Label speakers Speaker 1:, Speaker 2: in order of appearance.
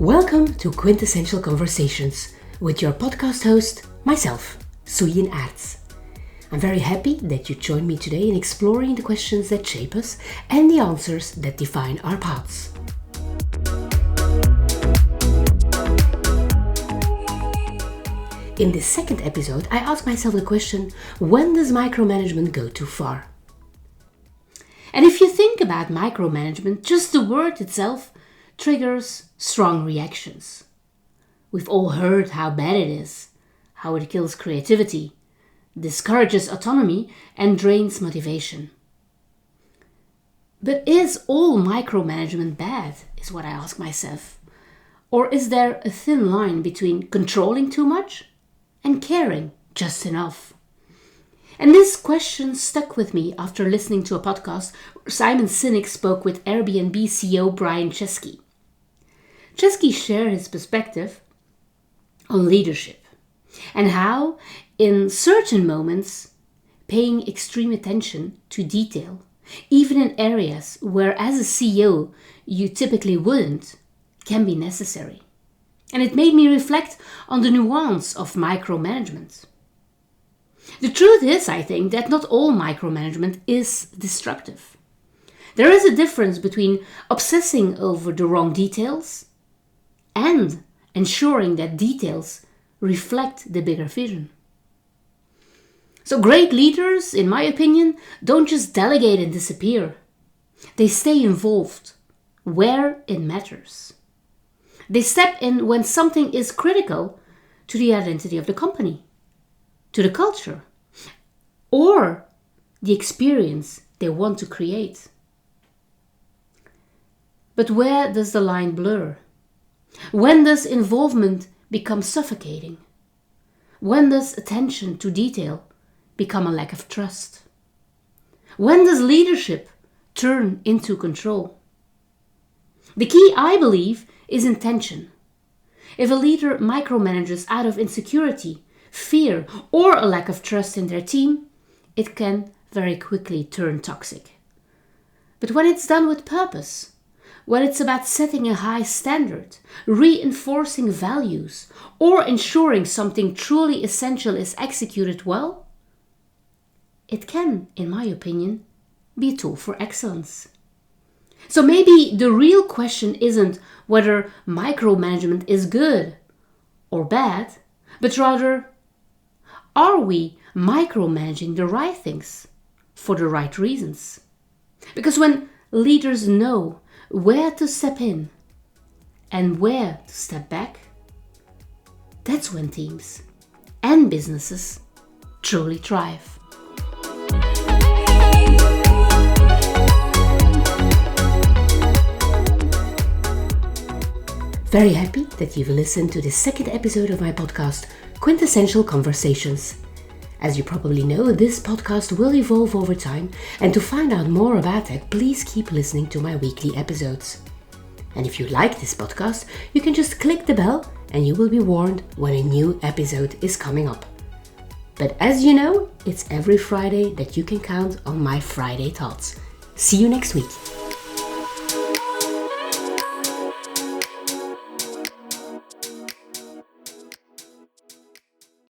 Speaker 1: Welcome to Quintessential Conversations with your podcast host, myself, Suyin. I'm very happy that you joined me today in exploring the questions that shape us and the answers that define our paths. In this second episode, I ask myself the question, when does micromanagement go too far? And if you think about micromanagement, just the word itself triggers strong reactions. We've all heard how bad it is, how it kills creativity, discourages autonomy, and drains motivation. But is all micromanagement bad, is what I ask myself. Or is there a thin line between controlling too much and caring just enough? And this question stuck with me after listening to a podcast where Simon Sinek spoke with Airbnb CEO Brian Chesky. Chesky shared his perspective on leadership and how, in certain moments, paying extreme attention to detail, even in areas where as a CEO you typically wouldn't, can be necessary. And it made me reflect on the nuance of micromanagement. The truth is, I think, that not all micromanagement is destructive. There is a difference between obsessing over the wrong details and ensuring that details reflect the bigger vision. So great leaders, in my opinion, don't just delegate and disappear. They stay involved where it matters. They step in when something is critical to the identity of the company, to the culture, or the experience they want to create. But where does the line blur? When does involvement become suffocating? When does attention to detail become a lack of trust? When does leadership turn into control? The key, I believe, is intention. If a leader micromanages out of insecurity, fear, or a lack of trust in their team, it can very quickly turn toxic. But when it's done with purpose, when it's about setting a high standard, reinforcing values, or ensuring something truly essential is executed well, it can, in my opinion, be a tool for excellence. So maybe the real question isn't whether micromanagement is good or bad, but rather, are we micromanaging the right things for the right reasons? Because when leaders know where to step in and where to step back, that's when teams and businesses truly thrive. Very happy that you've listened to the second episode of my podcast, Quintessential Conversations. As you probably know, this podcast will evolve over time, and to find out more about that, please keep listening to my weekly episodes. And if you like this podcast, you can just click the bell and you will be warned when a new episode is coming up. But as you know, it's every Friday that you can count on my Friday thoughts. See you next week.